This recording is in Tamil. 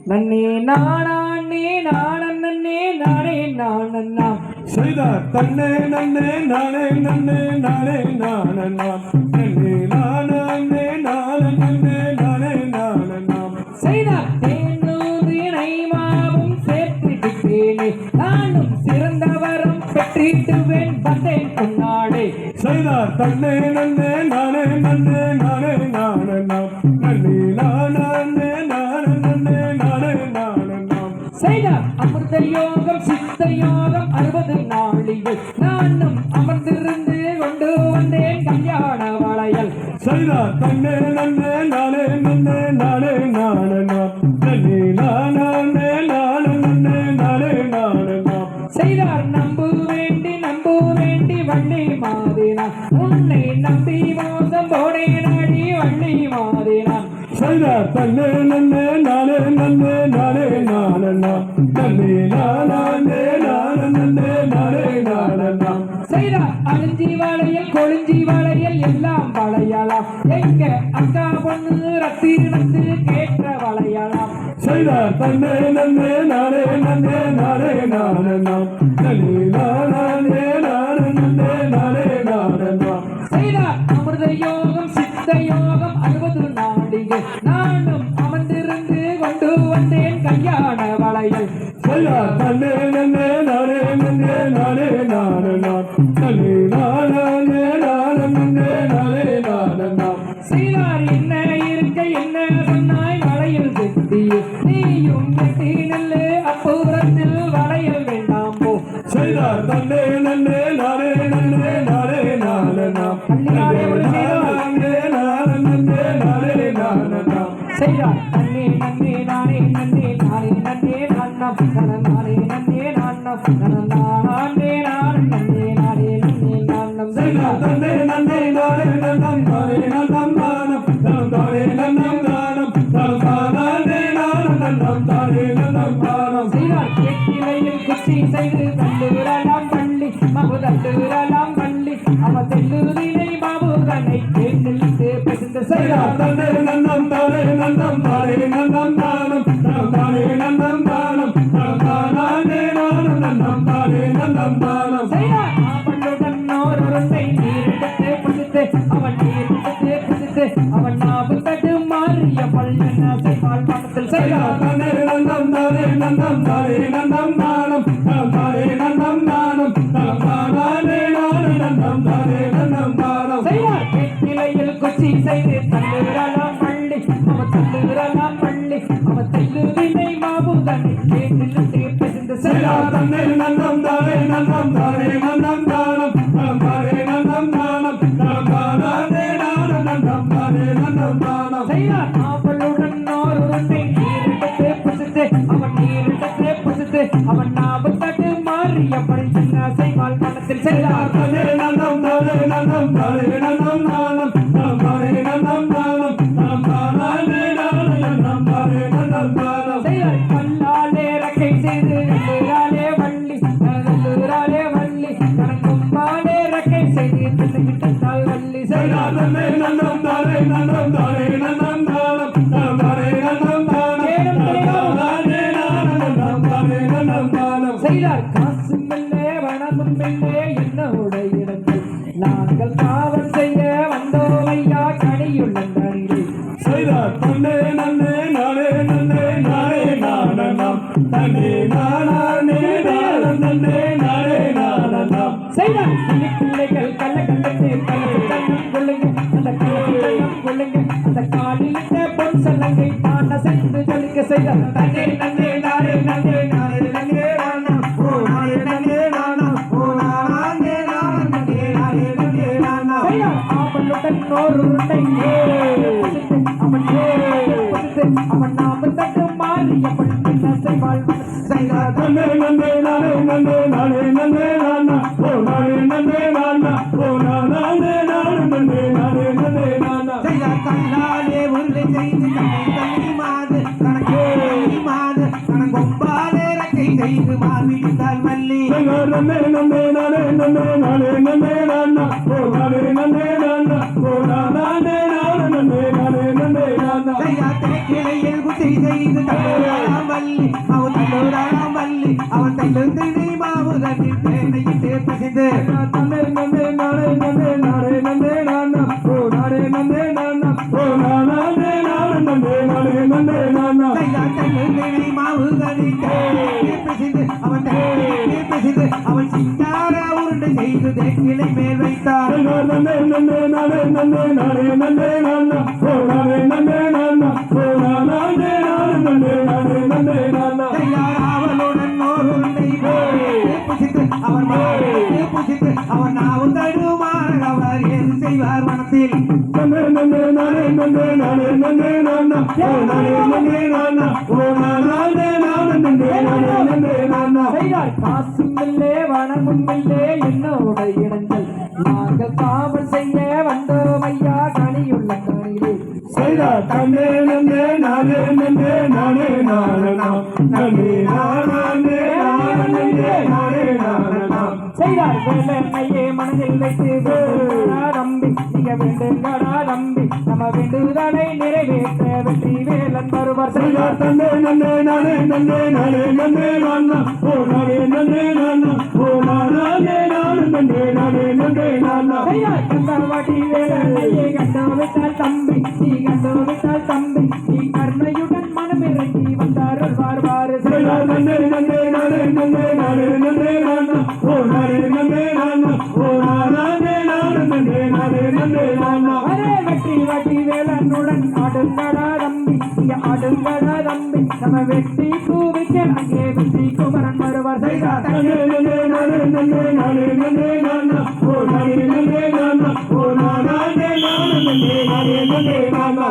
நன்னே நானே நானே நானே நானண்ணா செய்தார் தன்னே நன்னே நானே நன்னே நானே நானண்ணா நன்னே நானே நானே நன்னே நானே நானண்ணா செய்தார் தேனூதினை மாவும் சேர்த்திட்டேனே நானும் சிறந்த வரம் பெற்றிட்டுவேன் வந்தேன் பொன்னாடே செய்தார் தன்னே நன்னே நானே நன்னே நானே நானண்ணா நன்னே நானே நானே நன்னே நானே நானண்ணா செய்தார் அமிர்த யோகம் சித்த யோகம் 60 நாளிகள் நானும் அமர்ந்திருந்து கொண்டு வந்தேன் கல்யாண வளையல் செய்தார் தன்னே நன்னே நானே நன்னே நானே நானண்ணா நன்னே நானே நானே நன்னே நானே நானண்ணா செய்தார் நம்பு வேண்டி வள்ளி மாதினா உன்னை நம்பி மோசம் போனேன் அடி வள்ளி மாதினா செய்தார் தன்னே நன்னே நானே நன்னே நானே நானண்ணா நன்னே நானே நானே நன்னே நானே நானண்ணா செய்தார் அழிஞ்சி வளையல் கொழிஞ்சி வளையல் எல்லாம் வளையலாம் எங்க அக்கா பொண்ணு ரத்தினத்து கேட்ட வளையலாம் செய்தார் தன்னே நன்னே நானே நன்னே நானே நானண்ணா நன்னே நானே நானே நன்னே நானே நானண்ணா செய்தார் அமிர்த யோகம் சித்த யோகம் 60 நாடிகள் நானும் அமர்ந்திருந்து கொண்டு வந்தேன் கல்யாண வளையல் செய்தார் தன்னே நன்னே நானே நன்னே நானே நானண்ணா நன்னே நானே நானே நன்னே நானே நானண்ணா செய்தார் என்ன இருக்க என்ன சொன்னாய் வளையல் செட்டி நீயும் கட்டி நெல்லு அப்புறத்தில் வளையல் வேண்டாம் போ செய்தார் தன்னே நன்னே நானே நன்னே நானே நானண்ணா நன்னே நானே நன்னே நானே நானண்ணா செய்தார் நன்னே நன்னே நானே நன்னே நானே நன்னே நான்னம் நானே நன்னே நான்னம் நானே நானே நன்னே நானே நன்னே நான்னம் செய்தார் தன்னே நன்னே நானே நன்னம் நானே நன்னம் நானம் நானே நன்னம் நானம் நானே நானே நன்னம் தானே நன்னம் நானம் செய்தார் கேட்டிலையில் குச்சி செய்து தள்ளுரலாம் பள்ளி மகு தள்ளுரலாம் பள்ளி அவ தெல்லுதினை பாபு தன்னை கேட்டிலிட்டு பெருந்த செய்தார் தன்னே நன்னம் தானே நன்னம் தானே நன்னம் நானம் தானே நன்னம் நானம் நானே நானம் நன்னம் தானே நன்னம் நானம் செய்தார் அவளுடன் நோருண்டை நீரிட்டு புசித்து அவன் நீரிட்டு புசித்து அவன் நாபுத்தட்டு மாறிய பள்ளன செய்வாள் பணத்தில் செய்தார் செய்தார் தன்னே நன்னம் தானே நன்னம் தானே நன்னம் நானம் தானே நன்னம் நானம் நானே நானே நன்னம் தானே நன்னம் நானம் செய்தார் கேட்டிலையில் குச்சி செய்து தள்ளுரலாம் பள்ளி அவ தள்ளுரலாம் பள்ளி அவ தெல்லுதினை மாபு தன்னை கேட்டிலிட்டு பெருந்த செய்தார் செய்தார் தன்னே நன்னம் தானே நன்னம் தானே நன்னம் நானம் தானே நன்னம் நானம் நானே நானே நன்னம் தானே நன்னம் நானம் செய்தார் அவளுடன் நோருண்டை நீரிட்டு புசித்து அவன் நீரிட்டு புசித்து அவன் நாபுத்தட்டு மாறிய பள்ளன செய்வாள் பணத்தில் செய்தார் தன்னே நன்னம் தானே நன்னம் தானே நன்னம் நானம் தானே நன்னம் நானம் நானே நானே நன்னம் தானே நன்னம் நானம் செய்தார் கல்லாலே ரக்கை செய்து நல்லூராலே வள்ளி நல்லூராலே வள்ளி கணக்கும்பாலே ரக்கை செய்து திட்டுகிட்டால் வள்ளி செய்தார் செய்தார் தன்னே நன்னம் தானே நன்னம் தானே நன்னம் நானம் தானே நன்னம் நானம் நானே நானே நன்னம் தானே நன்னம் நானம் செய்தார் காசும் இல்லை வனமும் இல்லை என்னோட இடங்கள் நாங்கள் காவல் செய்ய வந்தோம் ஐயா கனியுள்ள நன்றி செய்தார் தன்னே நன்னே நானே நன்னே நானே நானண்ணாம் தன்னே நானே நானே நன்னே நானே நானண்ணாம் செய்தார் சின்ன பிள்ளைகள் கள்ள கண்டத்து கண்ணம் கொள்ளுங்க அந்த கண்ணம் கொள்ளுங்க அந்த காலிலிட்ட பொன் சல்லங்கை பாண்ட சென்று ஜொலிக்க செய்தார் தன்னே நன்னே நானே நன்னே நானே நன்னே நானம் ஓ நானே நன்னே நானம் ஓ நானே நானே நன்னே நானே நன்னே நானம் செய்தார் அவளுடன் நோருண்டை புசித்து அவன் புசித்து அவன் நாம தட்டு மாறிய பள்ளன செய்வாள் செய்தார் தன்னே நன்னே நானே நன்னே நானே நன்னே நானா ஓ நானே நன்னே நானா ஓ நானே நானே நன்னே நானே நன்னே நானா செய்தார் கண்ணாலே உருளை செய்து தண்ணி மாது கணக்கே மாது கணக்கொம்பாலே ரக்கை செய்து மாவிட்டால் மல்லி செய்தார் நன்னே நன்னே நானே நன்னே நானே நன்னே நானா ஓ நானே நன்னே நானா ஓ நானே நானே நன்னே நானே நன்னே நானா செய்தார் கிளையில் குத்தி செய்து தண்ணி தெல்லுந்தினை மாவுதனில் தேனையிட்டு பிசைந்து நன்னே நன்னே நானே நன்னே நானே நன்னே நானா ஓ நானே நன்னே நானா ஓ நானே நானே நன்னே நானே நன்னே நானா தெல்லுந்தினை மாவுதனில் தேனையிட்டு பிசைந்து அவன் சிங்கார உருண்டை செய்து தேக்கிலை மேல் வைத்தார் நன்னே நன்னே நானே நன்னே நானே நன்னே நானா ஓ நானே நன்னே நானா ஓ நானே நானே நன்னே நானே நன்னே நானா அவளுடன் ஓர் உருண்டை புசித்து அவன் நாவும் தடுமாற அவர் ஏது செய்வார் மனத்தில் நன்னே நன்னே நானே நன்னே நானே நன்னே நானா ஓ நானே நன்னே நானா ஓ நானே நானே நன்னே நானே நன்னே நானா காசும் இல்லே வனமும் இல்லே என்னோட இடங்கள் நாங்கள் காவல் செய்ய வந்தோம் ஐயா கனியுள்ள கனியிலே செய்தார் தன்னே நன்னே நானே நன்னே நானே நானா நன்னே நானே நானே நானே நானா செய்தார் வேலையே மனதில் வைத்து வேண்டுங்கடா தம்பி நீங்க வேண்டுங்கடா தம்பி நம்ம வேண்டுதலை நிறைவேற்ற வெற்றி வேலன் வருவார் செய்தார் தன்னே நன்னே நானே நன்னே நானே நன்னே நானா ஓ நானே நன்னே நானா ஓ நானே நானே நன்னே நானே நன்னே நானா செய்தார் கந்தவாட்டி வேலையே கண்டோவிட்டால் தம்பி நீ கண்டோவிட்டால் தம்பி நீ கருணையுடன் மனமிறங்கி வந்தார்கள் வார்வாறு செய்தார் தன்னே நன்னே நானே நன்னே நானே நன்னே நானா ஓ நானே நன்னே நானா ஓ நானே நானே நன்னே நானே நன்னே நானா அரே வெற்றி வாட்டி வேலனுடன் ஆடுங்கடா தம்பி நீங்க ஆடுங்கடா தம்பி நம்ம வெற்றி கூவிக்க அங்கே வெற்றி குமரன் வருவார் செய்தார் நன்னே நன்னே நானே நன்னே நானே நன்னே நானா ஓ நானே நன்னே நானா ஓ நானே நானே நன்னே நானே நன்னே நானா